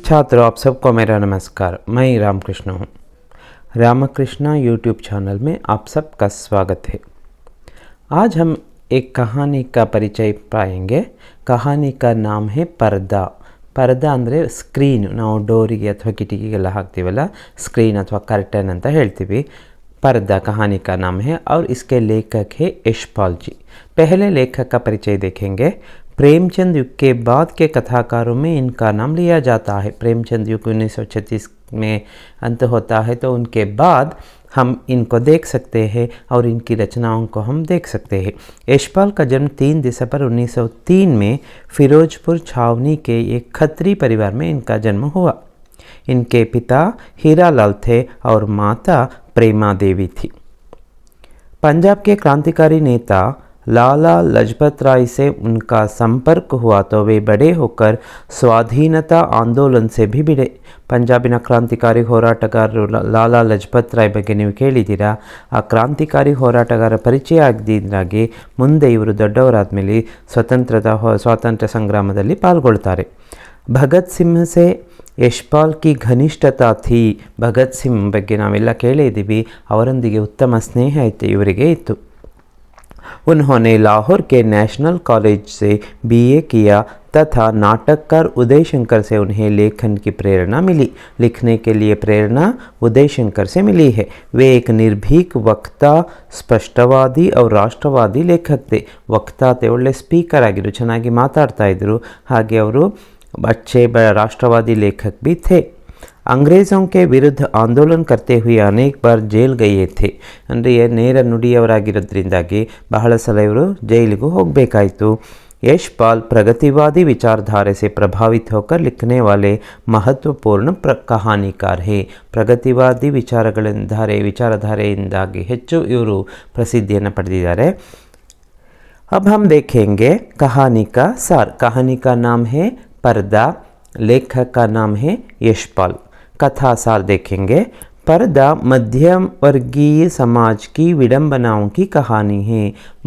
छात्रों, आप सबको मेरा नमस्कार। मैं रामकृष्ण हूँ। रामकृष्ण यूट्यूब चैनल में आप सबका स्वागत है। आज हम एक कहानी का परिचय पाएंगे। कहानी का नाम है पर्दा। पर्दा ಅಂದರೆ ಸ್ಕ್ರೀನ್, ನಾವು ಡೋರಿಗೆ ಅಥವಾ ಕಿಟಕಿಗೆಲ್ಲ ಹಾಕ್ತೀವಲ್ಲ, ಸ್ಕ್ರೀನ್ ಅಥವಾ कर्टन ಅಂತ ಹೇಳ್ತೀವಿ। पर्दा कहानी का नाम है और इसके लेखक है यशपाल जी। पहले लेखक का परिचय देखेंगे। प्रेमचंद युग के बाद के कथाकारों में इनका नाम लिया जाता है। प्रेमचंद युग 1936 में अंत होता है, तो उनके बाद हम इनको देख सकते हैं और इनकी रचनाओं को हम देख सकते हैं। यशपाल का जन्म 3 दिसंबर 1903 में फिरोजपुर छावनी के एक खत्री परिवार में इनका जन्म हुआ। इनके पिता हीरालाल थे और माता प्रेमा देवी थी। पंजाब के क्रांतिकारी नेता लाला लाजपत राय से उनका संपर्क हुआ तो वे बड़े होकर स्वाधीनता आंदोलन से भी भिड़े। पंजाबिನ ಕ್ರಾಂತಿಕಾರಿ ಹೋರಾಟಗಾರರು ಲಾಲಾ ಲಜಪತ್ ರಾಯ್ ಬಗ್ಗೆ ನೀವು ಕೇಳಿದ್ದೀರಾ। ಆ ಕ್ರಾಂತಿಕಾರಿ ಹೋರಾಟಗಾರ ಪರಿಚಯ ಆಗಿದ್ದಾಗಿ ಮುಂದೆ ಇವರು ದೊಡ್ಡವರಾದ ಮೇಲೆ ಸ್ವಾತಂತ್ರ್ಯ ಸಂಗ್ರಾಮದಲ್ಲಿ ಪಾಲ್ಗೊಳ್ತಾರೆ। ಭಗತ್ ಸಿಂಹ से ಯಶಪಾಲ್ की घनिष्ठता थी। ಭಗತ್ ಸಿಂಗ್ ಬಗ್ಗೆ ನಾವೆಲ್ಲ ಕೇಳಿದ್ದೀವಿ, ಅವರೊಂದಿಗೆ ಉತ್ತಮ ಸ್ನೇಹ ಇವರಿಗೆ ಇತ್ತು। उन्होंने लाहौर के नेशनल कॉलेज से बीए किया तथा नाटककार उदय शंकर से उन्हें लेखन की प्रेरणा मिली। लिखने के लिए प्रेरणा उदय शंकर से मिली है। वे एक निर्भीक वक्ता, स्पष्टवादी और राष्ट्रवादी लेखक थे। वक्ता थे, ಒಳ್ಳೆ ಸ್ಪೀಕರ್ ಆಗಿದ್ರು, ಚೆನ್ನಾಗಿ ಮಾತಾಡ್ತಾ ಇದ್ರು, ಹಾಗೆ ಅವರು अच्छे राष्ट्रवादी लेखक भी थे। अंग्रेज़ों के विरुद्ध आंदोलन करते हुए अनेक बार जेल गए थे। ಅಂದರೆ ನೇರ ನುಡಿಯವರಾಗಿರೋದ್ರಿಂದಾಗಿ ಬಹಳ ಸಲ ಇವರು ಜೈಲಿಗೂ ಹೋಗಬೇಕಾಯಿತು। यशपाल प्रगतिवादी विचारधारे से प्रभावित होकर लिखने वाले महत्वपूर्ण कहानीकार है। ಪ್ರಗತಿವಾದಿ ವಿಚಾರಧಾರೆಯಿಂದಾಗಿ ಹೆಚ್ಚು ಇವರು ಪ್ರಸಿದ್ಧಿಯನ್ನು ಪಡೆದಿದ್ದಾರೆ। अब हम देखेंगे कहानी का सार। कहानी का नाम है पर्दा, लेखक का नाम है यशपाल। कथा सार देखेंगे। पर्दा मध्यम वर्गीय समाज की विडंबनाओं की कहानी है।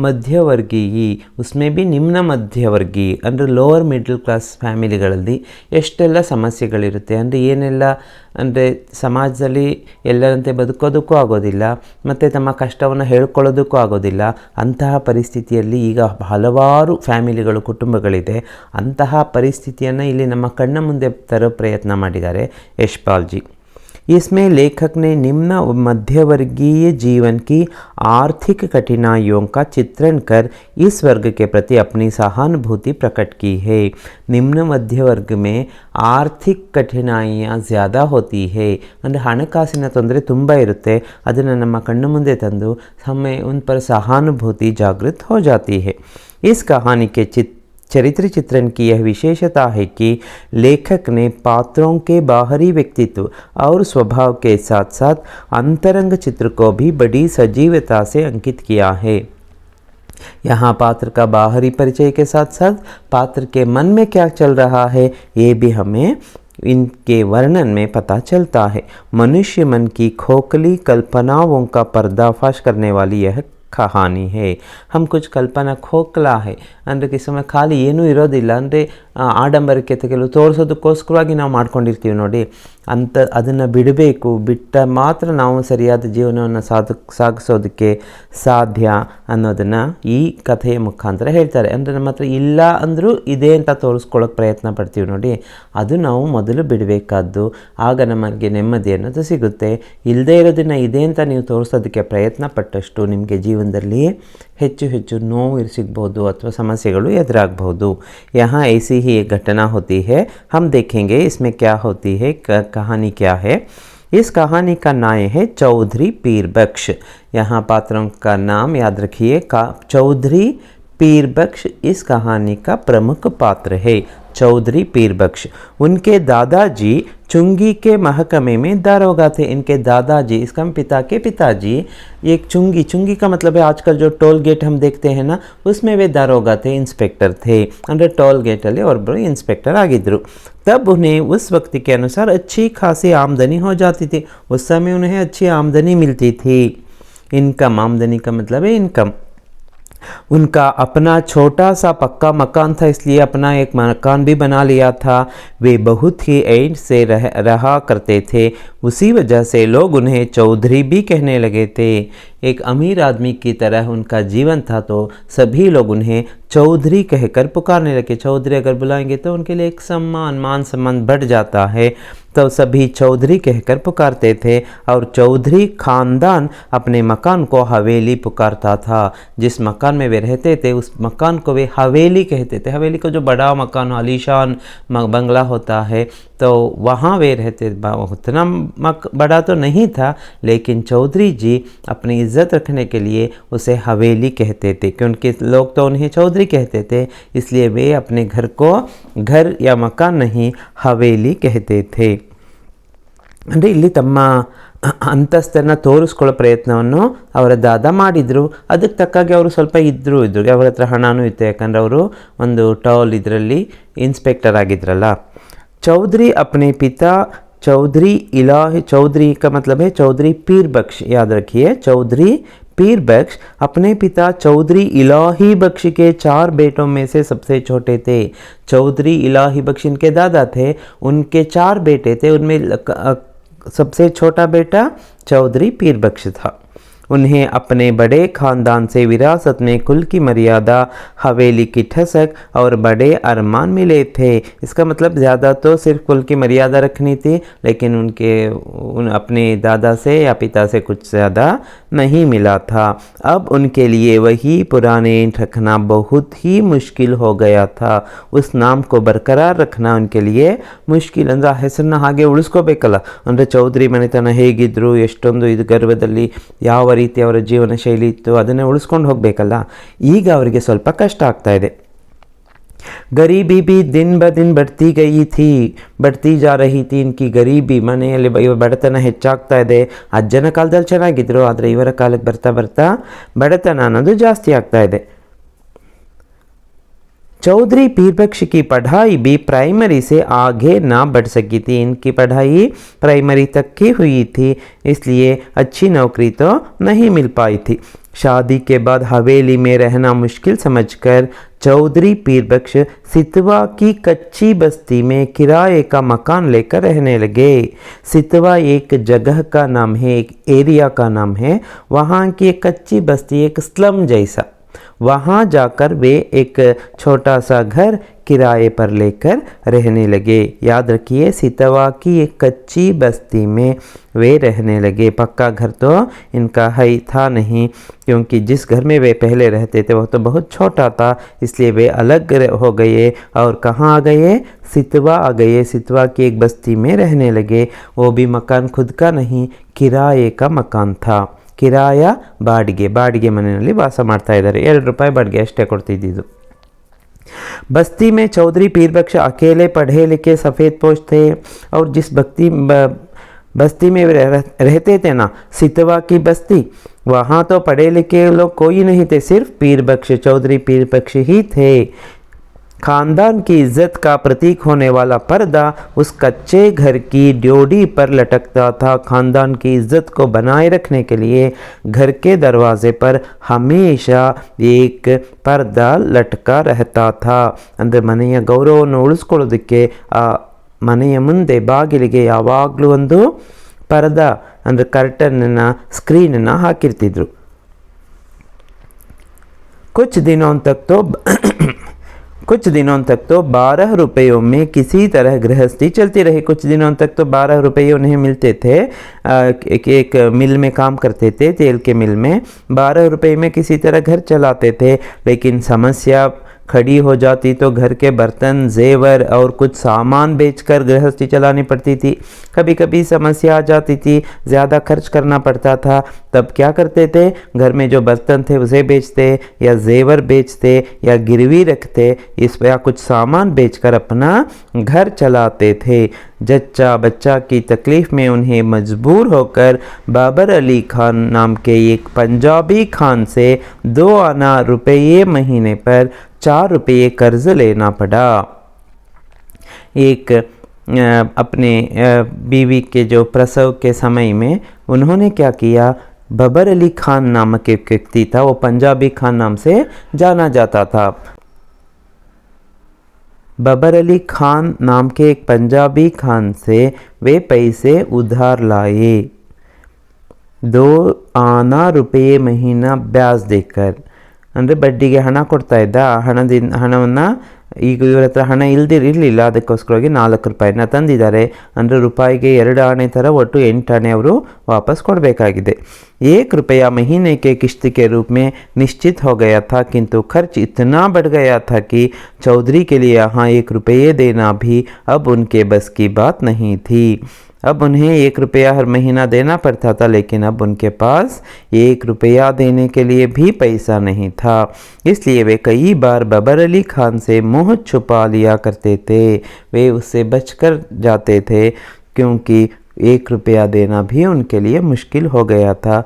ಮಧ್ಯवर्गीय, उसमें भी ನಿಮ್ನ ಮಧ್ಯವರ್ಗೀಯ ಅಂದರೆ ಲೋವರ್ ಮಿಡಲ್ ಕ್ಲಾಸ್ ಫ್ಯಾಮಿಲಿಗಳಲ್ಲಿ ಎಷ್ಟೆಲ್ಲ ಸಮಸ್ಯೆಗಳಿರುತ್ತೆ, ಅಂದರೆ ಏನೆಲ್ಲ ಅಂದರೆ ಸಮಾಜದಲ್ಲಿ ಎಲ್ಲರಂತೆ ಬದುಕೋದಕ್ಕೂ ಆಗೋದಿಲ್ಲ, ಮತ್ತು ತಮ್ಮ ಕಷ್ಟವನ್ನು ಹೇಳ್ಕೊಳ್ಳೋದಕ್ಕೂ ಆಗೋದಿಲ್ಲ। ಅಂತಹ ಪರಿಸ್ಥಿತಿಯಲ್ಲಿ ಈಗ ಹಲವಾರು ಫ್ಯಾಮಿಲಿಗಳು, ಕುಟುಂಬಗಳಿದೆ। ಅಂತಹ ಪರಿಸ್ಥಿತಿಯನ್ನು ಇಲ್ಲಿ ನಮ್ಮ ಕಣ್ಣ ಮುಂದೆ ತರೋ ಪ್ರಯತ್ನ ಮಾಡಿದ್ದಾರೆ ಯಶಪಾಲ್ ಜಿ। इसमें लेखक ने निम्न मध्यवर्गीय जीवन की आर्थिक कठिनाइयों का चित्रण कर इस वर्ग के प्रति अपनी सहानुभूति प्रकट की है। निम्न मध्य वर्ग में आर्थिक कठिनाइयाँ ज़्यादा होती है, ಅಂದರೆ ಹಣಕಾಸಿನ ತೊಂದರೆ ತುಂಬ ಇರುತ್ತೆ। ಅದನ್ನು ನಮ್ಮ ಕಣ್ಣು ಮುಂದೆ ತಂದು हमें उन पर सहानुभूति जागृत हो जाती है। इस कहानी के चरित्र चित्रण की यह विशेषता है कि लेखक ने पात्रों के बाहरी व्यक्तित्व और स्वभाव के साथ साथ अंतरंग चित्र को भी बड़ी सजीवता से अंकित किया है। यहाँ पात्र का बाहरी परिचय के साथ साथ पात्र के मन में क्या चल रहा है ये भी हमें इनके वर्णन में पता चलता है। मनुष्य मन की खोखली कल्पनाओं का पर्दाफाश करने वाली यह कहानी है। हम कुछ कल्पना खोखला है ಅಂದರೆ ಕಿಸಮ ಖಾಲಿ ಏನೂ ಇರೋದಿಲ್ಲ, ಅಂದರೆ ಆಡಂಬರಕ್ಕೆ ಕೆಲವು ತೋರಿಸೋದಕ್ಕೋಸ್ಕರವಾಗಿ ನಾವು ಮಾಡ್ಕೊಂಡಿರ್ತೀವಿ ನೋಡಿ, ಅದನ್ನು ಬಿಡಬೇಕು, ಬಿಟ್ಟ ಮಾತ್ರ ನಾವು ಸರಿಯಾದ ಜೀವನವನ್ನು ಸಾಗಿಸೋದಕ್ಕೆ ಸಾಧ್ಯ ಅನ್ನೋದನ್ನು ಈ ಕಥೆಯ ಮುಖಾಂತರ ಹೇಳ್ತಾರೆ। ಅಂದರೆ ನಮ್ಮ ಹತ್ರ ಇಲ್ಲ ಅಂದರೂ ಇದೆ ಅಂತ ತೋರಿಸ್ಕೊಳ್ಳೋಕೆ ಪ್ರಯತ್ನ ಪಡ್ತೀವಿ ನೋಡಿ, ಅದು ನಾವು ಮೊದಲು ಬಿಡಬೇಕಾದ್ದು, ಆಗ ನಮಗೆ ನೆಮ್ಮದಿ ಅನ್ನೋದು ಸಿಗುತ್ತೆ। ಇಲ್ಲದೇ ಇರೋದನ್ನು ಇದೆ ಅಂತ ನೀವು ತೋರಿಸೋದಕ್ಕೆ ಪ್ರಯತ್ನ ಪಟ್ಟಷ್ಟು ನಿಮಗೆ ಜೀವನದಲ್ಲಿ ಹೆಚ್ಚು ಹೆಚ್ಚು ನೋವು ಸಿಗ್ಬೋದು ಅಥವಾ ಸಮಸ್ಯೆಗಳು ಎದುರಾಗಬಹುದು। यहाँ ऐसी ही एक घटना होती है। हम देखेंगे इसमें क्या होती है, कहानी क्या है। इस कहानी का नाम है चौधरी पीर बख्श। यहाँ पात्रों का नाम याद रखिए, चौधरी पीर बख्श इस कहानी का प्रमुख पात्र है। चौधरी पीर बख्श, उनके दादाजी चुंगी के महकमे में दारोगा थे। इनके दादाजी, इसका पिता के पिताजी एक चुंगी का मतलब है आजकल जो टोल गेट हम देखते हैं ना, उसमें वे दारोगा थे, इंस्पेक्टर थे। अंडर टोल गेट अल्ले और बड़े इंस्पेक्टर ಆಗಿದ್ರು। तब उन्हें उस वक्त के अनुसार अच्छी खासी आमदनी हो जाती थी। उस समय उन्हें अच्छी आमदनी मिलती थी। इनकम, आमदनी का मतलब है इनकम। उनका अपना छोटा सा पक्का मकान था, इसलिए अपना एक मकान भी बना लिया था। वे बहुत ही ऐश से रहा करते थे, उसी वजह से लोग उन्हें चौधरी भी कहने लगे थे। एक अमीर आदमी की तरह उनका जीवन था, तो सभी लोग उन्हें चौधरी कहकर पुकारने लगे। चौधरी अगर बुलाएंगे तो उनके लिए एक मान सम्मान बढ़ जाता है, तो सभी चौधरी कहकर पुकारते थे। और चौधरी खानदान अपने मकान को हवेली पुकारता था। जिस मकान में वे रहते थे उस मकान को वे हवेली कहते थे। हवेली को जो बड़ा मकान आलीशान बंगला होता है, तो वहाँ वे रहते। उतना बड़ा तो नहीं था, लेकिन चौधरी जी अपनी इज्जत रखने के लिए उसे हवेली कहते थे, क्योंकि लोग तो उन्हें चौधरी कहते थे, इसलिए वे अपने घर को घर या मकान नहीं हवेली कहते थे। ಅಂದರೆ ಇಲ್ಲಿ ತಮ್ಮ ಅಂತಸ್ತನ್ನು ತೋರಿಸ್ಕೊಳ್ಳೋ ಪ್ರಯತ್ನವನ್ನು ಅವರ ದಾದ ಮಾಡಿದರು. ಅದಕ್ಕೆ ತಕ್ಕಾಗಿ ಅವರು ಸ್ವಲ್ಪ ಇದ್ದರು ಅವ್ರ ಹತ್ರ ಹಣನೂ ಇತ್ತು, ಯಾಕಂದರೆ ಅವರು ಒಂದು ಟೌಲ್ ಇದರಲ್ಲಿ ಇನ್ಸ್ಪೆಕ್ಟರ್ ಆಗಿದ್ರಲ್ಲ. चौधरी अपने पिता चौधरी चौधरी का मतलब है चौधरी पीर बख्श, याद रखिए, चौधरी पीर बख्श अपने पिता चौधरी इलाही बख्श के 4 बेटों में से सबसे छोटे थे। चौधरी इलाही बख्श इनके दादा थे, उनके 4 बेटे थे, उनमें सबसे छोटा बेटा चौधरी पीर बख्श था। उन्हें अपने बड़े ख़ानदान से विरासत में कुल की मर्यादा, हवेली की ठसक और बड़े अरमान मिले थे। इसका मतलब ज़्यादा तो सिर्फ कुल की मर्यादा रखनी थी, लेकिन अपने दादा से या पिता से कुछ ज़्यादा नहीं मिला था। अब उनके लिए वही पुराने रखना बहुत ही मुश्किल हो गया था। उस नाम को बरकरार रखना उनके लिए मुश्किल, ಅಂದರೆ ಹೆಸರನ್ನ ಹಾಗೆ ಉಳಿಸ್ಕೋಬೇಕಲ್ಲ. ಅಂದರೆ ಚೌಧರಿ ಮನೆತನ ಹೇಗಿದ್ದರು, ಎಷ್ಟೊಂದು ಇದು ಗರ್ವದಲ್ಲಿ ಯಾವ ರೀತಿ ಅವರ ಜೀವನ ಶೈಲಿ ಇತ್ತು, ಅದನ್ನೇ ಉಳಿಸ್ಕೊಂಡು ಹೋಗಬೇಕಲ್ಲ. ಈಗ ಅವರಿಗೆ ಸ್ವಲ್ಪ ಕಷ್ಟ ಆಗ್ತಾ ಇದೆ. गरीबी भी दिन ब दिन बढ़ती जा रही थी इनकी गरीबी, ಮನೆಯಲ್ಲಿ ಬಡತನ ಹೆಚ್ಚಾಗ್ತಾ ಇದೆ. ಅಜ್ಜನ ಕಾಲದಲ್ಲಿ ಚೆನ್ನಾಗಿದ್ರು, ಆದರೆ ಇವರ ಕಾಲಕ್ಕೆ ಬರ್ತಾ ಬರ್ತಾ ಬಡತನ ಅನ್ನೋದು ಜಾಸ್ತಿ ಆಗ್ತಾ ಇದೆ. चौधरी पीर बख्श की पढ़ाई भी प्राइमरी से आगे ना बढ़ सकी थी। इनकी पढ़ाई प्राइमरी तक की हुई थी, इसलिए अच्छी नौकरी तो नहीं मिल पाई थी। शादी के बाद हवेली में रहना मुश्किल समझकर चौधरी पीर बख्श सितवा की कच्ची बस्ती में किराए का मकान लेकर रहने लगे। सितवा एक जगह का नाम है, एक एरिया का नाम है। वहाँ की एक कच्ची बस्ती, एक स्लम जैसा, वहाँ जाकर वे एक छोटा सा घर किराए पर लेकर रहने लगे। याद रखिए, सितवा की एक कच्ची बस्ती में वे रहने लगे। पक्का घर तो इनका है था नहीं, क्योंकि जिस घर में वे पहले रहते थे वह तो बहुत छोटा था, इसलिए वे अलग हो गए और कहाँ आ गए, सितवा आ गए। सितवा की एक बस्ती में रहने लगे। वो भी मकान खुद का नहीं, किराए का मकान था। ಕಿರಾಯ ಬಾಡಿಗೆ ಮನೆಯಲ್ಲಿ ವಾಸ ಮಾಡ್ತಾ ಇದ್ದಾರೆ. 2 ರೂಪಾಯಿ ಬಾಡಿಗೆ ಅಷ್ಟೇ ಕೊಡ್ತಿದ್ದಿದ್ದು. बस्ती में चौधरी पीर बख्श अकेले पढ़े लिखे सफ़ेद पोश थे, और जिस बस्ती में रहते थे ना, सितवा की बस्ती, वहाँ तो पढ़े लिखे लोग कोई नहीं थे, सिर्फ पीर बख्श चौधरी पीर बख्श ही थे। खानदान की इज्जत का प्रतीक होने वाला पर्दा उस कच्चे घर की ड्योढ़ी पर लटकता था। खानदान की इज्जत को बनाए रखने के लिए घर के दरवाजे पर हमेशा एक पर्दा लटका रहता था. ಅಂದರೆ ಮನೆಯ ಗೌರವವನ್ನು ಉಳಿಸ್ಕೊಳ್ಳೋದಕ್ಕೆ ಆ ಮನೆಯ ಮುಂದೆ ಬಾಗಿಲಿಗೆ ಯಾವಾಗಲೂ ಒಂದು ಪರ್ದಾ ಅಂದರೆ ಕರ್ಟನ್ನ ಸ್ಕ್ರೀನನ್ನು ಹಾಕಿರ್ತಿದ್ರು. कुछ दिनों तक तो 12 रुपयों में किसी तरह गृहस्थी चलती रही. कुछ दिनों तक तो 12 रुपये उन्हें मिलते थे. एक मिल में काम करते थे, तेल के मिल में. 12 रुपये में किसी तरह घर चलाते थे. लेकिन समस्या खड़ी हो जाती तो घर के बर्तन, जेवर और कुछ सामान बेचकर गृहस्थी चलानी पड़ती थी. कभी कभी समस्या आ जाती थी, ज़्यादा खर्च करना पड़ता था. तब क्या करते थे, घर में जो बर्तन थे उसे बेचते, या जेवर बेचते, या गिरवी रखते, इस या कुछ सामान बेचकर अपना घर चलाते थे. जच्चा बच्चा की तकलीफ़ में उन्हें मजबूर होकर बाबर अली खान नाम के एक पंजाबी खान से 2 आना रुपये महीने पर 4 रुपये कर्ज लेना पड़ा. एक अपने बीवी के जो प्रसव के समय में उन्होंने क्या किया, बबर अली खान नामक एक व्यक्ति था, वो पंजाबी खान नाम से जाना जाता था। बबर अली खान नाम के एक पंजाबी खान से वे पैसे उधार लाए, 2 आना रुपये महीना ಬ್ಯಾಜ್ ದೇಕರ್ ಅಂದರೆ ಬಡ್ಡಿಗೆ ಹಣ ಕೊಡ್ತಾ ಇದ್ದ. ಹಣವನ್ನು ಈಗ ಇವ್ರ ಹತ್ರ ಹಣ ಇರಲಿಲ್ಲ, ಅದಕ್ಕೋಸ್ಕರವಾಗಿ 4 ರೂಪಾಯಿನ ತಂದಿದ್ದಾರೆ. ಅಂದರೆ ರೂಪಾಯಿಗೆ 2 ಆಣೆ ಥರ ಒಟ್ಟು 8 ಆಣೆ ಅವರು ವಾಪಸ್ ಕೊಡಬೇಕಾಗಿದೆ. 1 रुपया महीने के किस्त के रूप में निश्चित हो गया था, किंतु खर्च इतना बढ़ गया था कि चौधरी के लिए यहाँ 1 रुपये देना भी अब उनके बस की बात नहीं थी। अब उन्हें 1 रुपया हर महीना देना पड़ता था, लेकिन अब उनके पास 1 रुपया देने के लिए भी पैसा नहीं था। इसलिए वे कई बार बबर अली खान से मुँह छुपा लिया करते थे। वे उससे बचकर जाते थे, क्योंकि 1 रुपया देना भी उनके लिए मुश्किल हो गया था।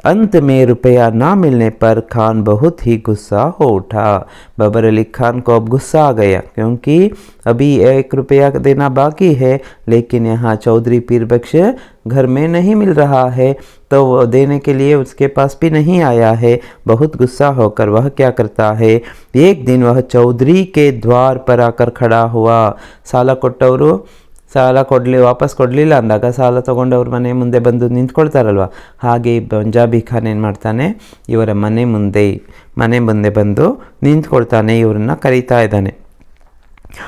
अंत में रुपया ना मिलने पर खान बहुत ही गुस्सा हो उठा। बबर अली खान को अब गुस्सा आ गया, क्योंकि अभी 1 रुपया देना बाकी है, लेकिन यहाँ चौधरी पीर बख्श घर में नहीं मिल रहा है, तो वो देने के लिए उसके पास भी नहीं आया है। बहुत गुस्सा होकर वह क्या करता है, एक दिन वह चौधरी के द्वार पर आकर खड़ा हुआ। साला ಕೊಟ್ಟವರು ಸಾಲ ವಾಪಸ್ ಕೊಡಲಿಲ್ಲ ಅಂದಾಗ ಸಾಲ ತೊಗೊಂಡವ್ರ ಮನೆ ಮುಂದೆ ಬಂದು ನಿಂತ್ಕೊಳ್ತಾರಲ್ವ, ಹಾಗೆ ಪಂಜಾಬಿ ಖಾನ್ ಏನು ಮಾಡ್ತಾನೆ, ಇವರ ಮನೆ ಮುಂದೆ ಬಂದು ನಿಂತ್ಕೊಳ್ತಾನೆ, ಇವರನ್ನು ಕರೀತಾ ಇದ್ದಾನೆ।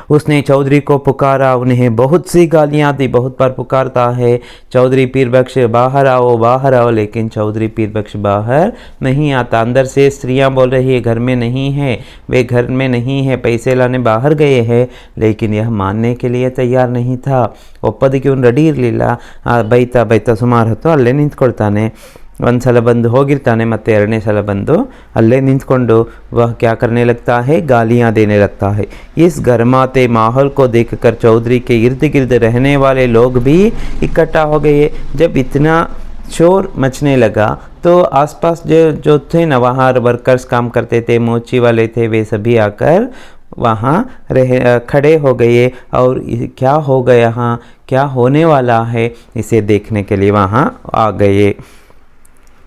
उसने चौधरी को पुकारा, उन्हें बहुत सी गालियाँ दी, बहुत बार पुकारता है, चौधरी पीर बख्श बाहर आओ, लेकिन चौधरी पीर बख्श बाहर नहीं आता। अंदर से स्त्रियाँ बोल रही है घर में नहीं है, वे घर में नहीं है, पैसे लाने बाहर गए हैं, लेकिन यह मानने के लिए तैयार नहीं था। ಒಪ್ಪೋದಕ್ಕೆ ಇವನು ರೆಡಿ ಇರಲಿಲ್ಲ। ಬೈತಾ ಸುಮಾರು ಹೊತ್ತು ಅಲ್ಲೇ ನಿಂತ್ಕೊಳ್ತಾನೆ। ಒಂದು ಸಲ ಬಂದು ಹೋಗಿರ್ತಾನೆ, ಮತ್ತು 2ನೇ ಸಲ ಬಂದು ಅಲ್ಲೇ ನಿಂತ್ಕೊಂಡು वह क्या करने लगता है, गालियाँ देने लगता है। इस गर्माते माहौल को देखकर चौधरी के इर्द गिर्द रहने वाले लोग भी इकट्ठा हो गए। जब इतना शोर मचने लगा तो आसपास जो थे ना, वहाँ वर्कर्स काम करते थे, मोची वाले थे, वे सभी आकर वहाँ खड़े हो गए और क्या हो गया, यहाँ क्या होने वाला है, इसे देखने के लिए वहाँ आ गए।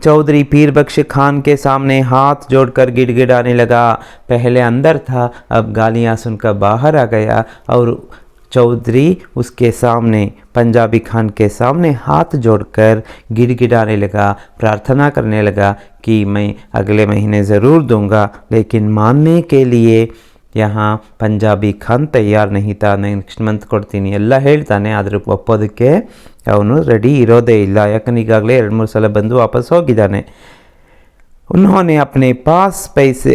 चौधरी पीर बख्श खान के सामने हाथ जोड़कर गिड़गिड़ाने लगा। पहले अंदर था, अब गालियाँ सुनकर बाहर आ गया और चौधरी उसके सामने, पंजाबी खान के सामने हाथ जोड़कर गिड़गिड़ाने लगा, प्रार्थना करने लगा कि मैं अगले महीने ज़रूर दूंगा, लेकिन मानने के लिए यहाँ पंजाबी खान तैयार नहीं था। ನೆಕ್ಸ್ಟ್ ಮಂತ್ ಕೊಡ್ತೀನಿ ಎಲ್ಲ ಹೇಳ್ತಾನೆ, ಆದರೆ ಒಪ್ಪೋದಕ್ಕೆ ಅವನು ರೆಡಿ ಇರೋದೇ ಇಲ್ಲ, ಯಾಕಂದ್ರೆ ಈಗಾಗಲೇ 2-3 ಸಲ ಬಂದು ವಾಪಸ್ ಹೋಗಿದ್ದಾನೆ। उन्होंने अपने पास पैसे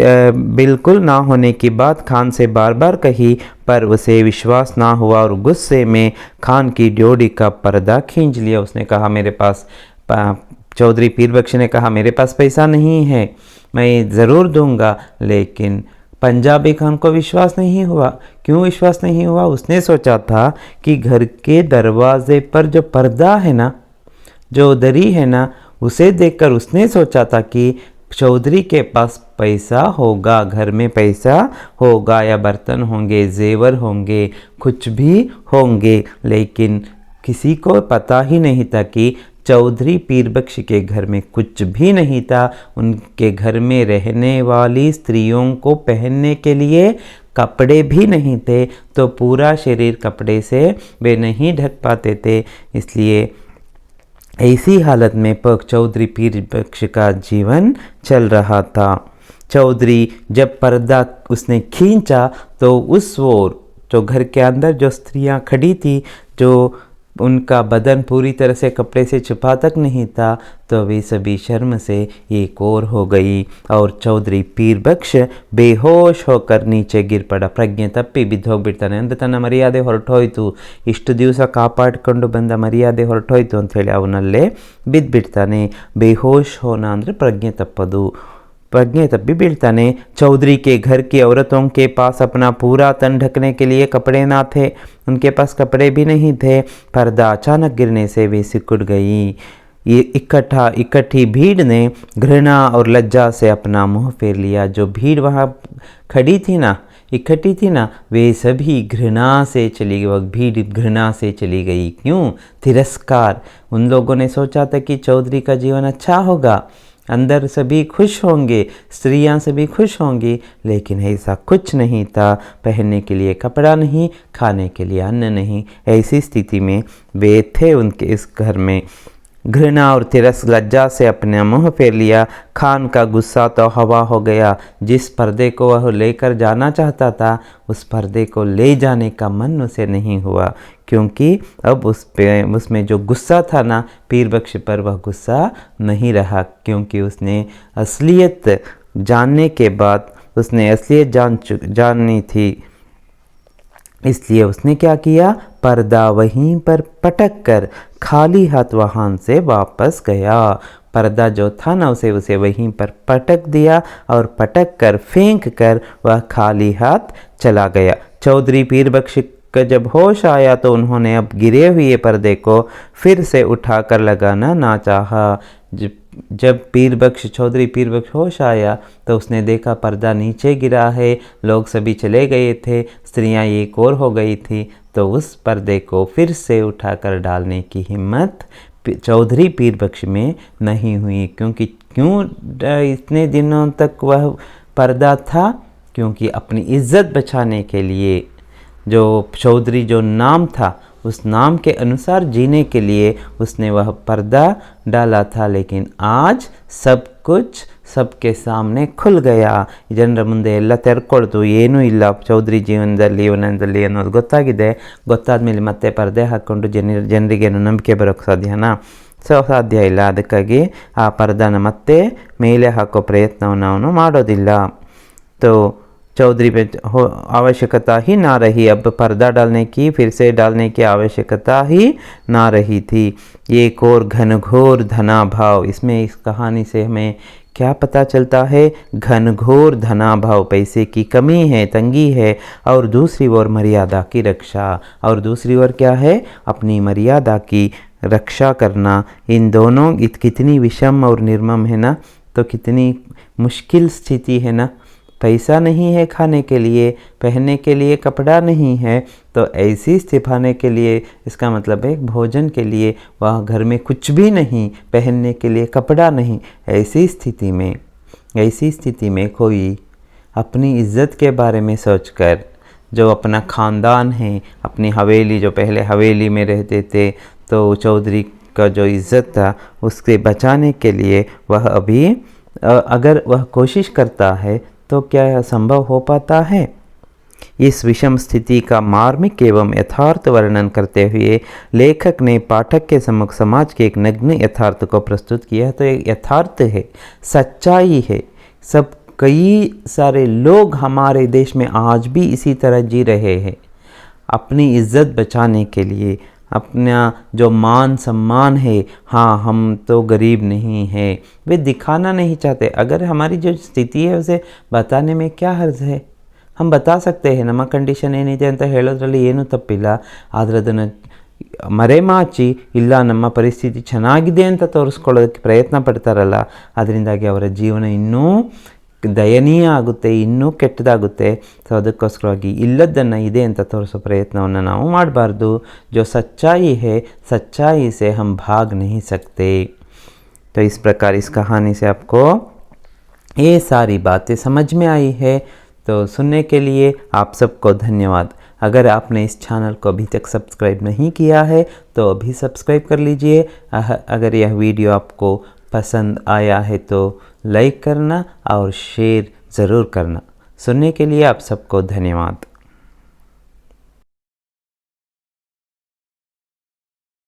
बिल्कुल ना होने की बात खान से बार बार कही, पर उसे विश्वास ना हुआ और गुस्से में खान की ड्योढ़ी का पर्दा खींच लिया। उसने कहा मेरे पास, चौधरी पीर बख्श ने कहा मेरे पास पैसा नहीं है, मैं ज़रूर दूंगा, लेकिन पंजाबी खान को विश्वास नहीं हुआ। क्यों विश्वास नहीं हुआ? उसने सोचा था कि घर के दरवाजे पर जो पर्दा है ना, जो दरी है ना, उसे देखकर उसने सोचा था कि चौधरी के पास पैसा होगा, घर में पैसा होगा, या बर्तन होंगे, जेवर होंगे, कुछ भी होंगे, लेकिन किसी को पता ही नहीं था कि चौधरी पीर बख्श के घर में कुछ भी नहीं था। उनके घर में रहने वाली स्त्रियों को पहनने के लिए कपड़े भी नहीं थे, तो पूरा शरीर कपड़े से वे नहीं ढक पाते थे। इसलिए ऐसी हालत में चौधरी पीर बख्श का जीवन चल रहा था। चौधरी जब पर्दा उसने खींचा तो उस ओर जो घर के अंदर जो स्त्रियां खड़ी थी, जो उनका बदन पूरी तरह से कपड़े से छुपा तक नहीं था, तो वे सभी शर्म से एक और हो गई और चौधरी पीर बख्श बेहोश होकर नीचे गिर पड़ा। प्रज्ञೆ ತಪ್ಪಿ ಬಿದ್ದು ಹೋಗ್ಬಿಡ್ತಾನೆ। ಅಂದರೆ ತನ್ನ ಮರ್ಯಾದೆ ಹೊರಟೋಯ್ತು, ಇಷ್ಟು ದಿವಸ ಕಾಪಾಡಿಕೊಂಡು ಬಂದ ಮರ್ಯಾದೆ ಹೊರಟೋಯ್ತು ಅಂಥೇಳಿ ಅವನಲ್ಲೇ ಬಿದ್ದುಬಿಡ್ತಾನೆ। ಬೇಹೋಶ್ ಹೋನ ಅಂದರೆ ಪ್ರಜ್ಞೆ ತಪ್ಪದು, प्रज्ञे तभी बीड़ताने। चौधरी के घर की औरतों के पास अपना पूरा तन ढकने के लिए कपड़े ना थे, उनके पास कपड़े भी नहीं थे। पर्दा अचानक गिरने से वे सिकुड़ गई। ये इकट्ठी भीड़ ने घृणा और लज्जा से अपना मुंह फेर लिया। जो भीड़ वहाँ खड़ी थी ना, इकट्ठी थी ना, वे सभी घृणा से चली गई, वह भीड़ घृणा से चली गई। क्यों? तिरस्कार। उन लोगों ने सोचा था कि चौधरी का जीवन अच्छा होगा, अंदर सभी खुश होंगे, स्त्रियां सभी खुश होंगी, लेकिन ऐसा कुछ नहीं था। पहनने के लिए कपड़ा नहीं, खाने के लिए अन्न नहीं। ऐसी स्थिति में वे थे उनके इस घर में। घृणा और लज्जा से अपने मुंह फेर लिया। खान का गुस्सा तो हवा हो गया। जिस पर्दे को वह लेकर जाना चाहता था, उस पर्दे को ले जाने का मन उसे नहीं हुआ, क्योंकि अब उसमें जो गुस्सा था ना, पीर बख्श पर, वह गुस्सा नहीं रहा, क्योंकि उसने असलियत जानने के बाद उसने असलियत जाननी थी। इसलिए उसने क्या किया? पर्दा वहीं पर पटक कर खाली हाथ वहाँ से वापस गया। पर्दा जो था ना, उसे वहीं पर पटक दिया और पटक कर फेंक कर वह खाली हाथ चला गया। चौधरी पीर बख्श का जब होश आया तो उन्होंने अब गिरे हुए पर्दे को फिर से उठाकर लगाना ना चाहा। जब चौधरी पीर बख्श होश आया तो उसने देखा पर्दा नीचे गिरा है, लोग सभी चले गए थे, स्त्रियां एक और हो गई थी। तो उस पर्दे को फिर से उठाकर डालने की हिम्मत चौधरी पीर बख्श में नहीं हुई। क्योंकि इतने दिनों तक वह पर्दा था? क्योंकि अपनी इज्जत बचाने के लिए जो चौधरी जो नाम था, उस नाम के अनुसार जीने के लिए उसने वह पर्दा डाला था। लेकिन आज सब कुछ सबके सामने खुल गया। ಜನರ ಮುಂದೆ ಎಲ್ಲ ತೆರ್ಕೊಳ್ತು, ಏನೂ ಇಲ್ಲ ಚೌಧರಿ ಜೀವನದಲ್ಲಿ ಅನ್ನೋದು ಗೊತ್ತಾಗಿದೆ. ಗೊತ್ತಾದ ಮೇಲೆ ಮತ್ತೆ ಪರ್ದೆ ಹಾಕ್ಕೊಂಡು ಜನರಿಗೇನು ನಂಬಿಕೆ ಬರೋಕ್ಕೆ ಸಾಧ್ಯನಾ? ಸಾಧ್ಯ ಇಲ್ಲ. ಅದಕ್ಕಾಗಿ ಆ ಪರ್ದಾನ ಮತ್ತೆ ಮೇಲೆ ಹಾಕೋ ಪ್ರಯತ್ನವನ್ನು ಅವನು ಮಾಡೋದಿಲ್ಲ. तो चौधरी पे आवश्यकता ही ना रही, अब पर्दा डालने की, फिर से डालने की आवश्यकता ही ना रही थी। एक और घनघोर धनाभाव। इसमें इस कहानी से हमें क्या पता चलता है? घनघोर धनाभाव, पैसे की कमी है, तंगी है, और दूसरी ओर मर्यादा की रक्षा। और दूसरी ओर क्या है? अपनी मर्यादा की रक्षा करना। इन दोनों कितनी विषम और निर्मम है ना, तो कितनी मुश्किल स्थिति है ना। पैसा नहीं है खाने के लिए, पहनने के लिए कपड़ा नहीं है, तो ऐसी स्थिति के लिए, इसका मतलब है भोजन के लिए वह घर में कुछ भी नहीं, पहनने के लिए कपड़ा नहीं। ऐसी स्थिति में कोई अपनी इज्जत के बारे में सोचकर, जो अपना ख़ानदान है, अपनी हवेली, जो पहले हवेली में रहते थे, तो चौधरी का जो इज़्ज़त था उसके बचाने के लिए वह अभी अगर वह कोशिश करता है तो क्या यह संभव हो पाता है? इस विषम स्थिति का मार्मिक एवं यथार्थ वर्णन करते हुए लेखक ने पाठक के सम्मुख समाज के एक नग्न यथार्थ को प्रस्तुत किया। तो एक यथार्थ है, सच्चाई है। सब कई सारे लोग हमारे देश में आज भी इसी तरह जी रहे हैं, अपनी इज्जत बचाने के लिए, अपना जो मान सम्मान है, हाँ हम तो गरीब नहीं हैं, वे दिखाना नहीं चाहते। अगर हमारी जो स्थिति है उसे बताने में क्या हर्ज है? हम बता सकते हैं ನಮ್ಮ ಕಂಡೀಷನ್ ಏನಿದೆ ಅಂತ ಹೇಳೋದ್ರಲ್ಲಿ ಏನೂ ತಪ್ಪಿಲ್ಲ. ಆದರೆ ಅದನ್ನು ಮರೆಮಾಚಿ ಇಲ್ಲ ನಮ್ಮ ಪರಿಸ್ಥಿತಿ ಚೆನ್ನಾಗಿದೆ ಅಂತ ತೋರಿಸ್ಕೊಳ್ಳೋದಕ್ಕೆ ಪ್ರಯತ್ನ ಪಡ್ತಾರಲ್ಲ, ಅದರಿಂದಾಗಿ ಅವರ ಜೀವನ ಇನ್ನೂ ದಯನೀಯ ಆಗುತ್ತೆ, ಇನ್ನೂ ಕೆಟ್ಟದಾಗುತ್ತೆ. ಸೊ ಅದಕ್ಕೋಸ್ಕರವಾಗಿ ಇಲ್ಲದನ್ನು ಇದೆ ಅಂತ ತೋರಿಸೋ ಪ್ರಯತ್ನವನ್ನು ನಾವು ಮಾಡಬಾರ್ದು. जो सच्चाई है, सच्चाई से हम भाग नहीं सकते। तो इस प्रकार इस कहानी से आपको ये सारी बातें समझ में आई है। तो सुनने के लिए आप सबको धन्यवाद। अगर आपने इस चैनल को अभी तक सब्सक्राइब नहीं किया है तो अभी सब्सक्राइब कर लीजिए। अगर यह वीडियो आपको पसंद आया है तो लाइक करना और शेयर ज़रूर करना। सुनने के लिए आप सबको धन्यवाद।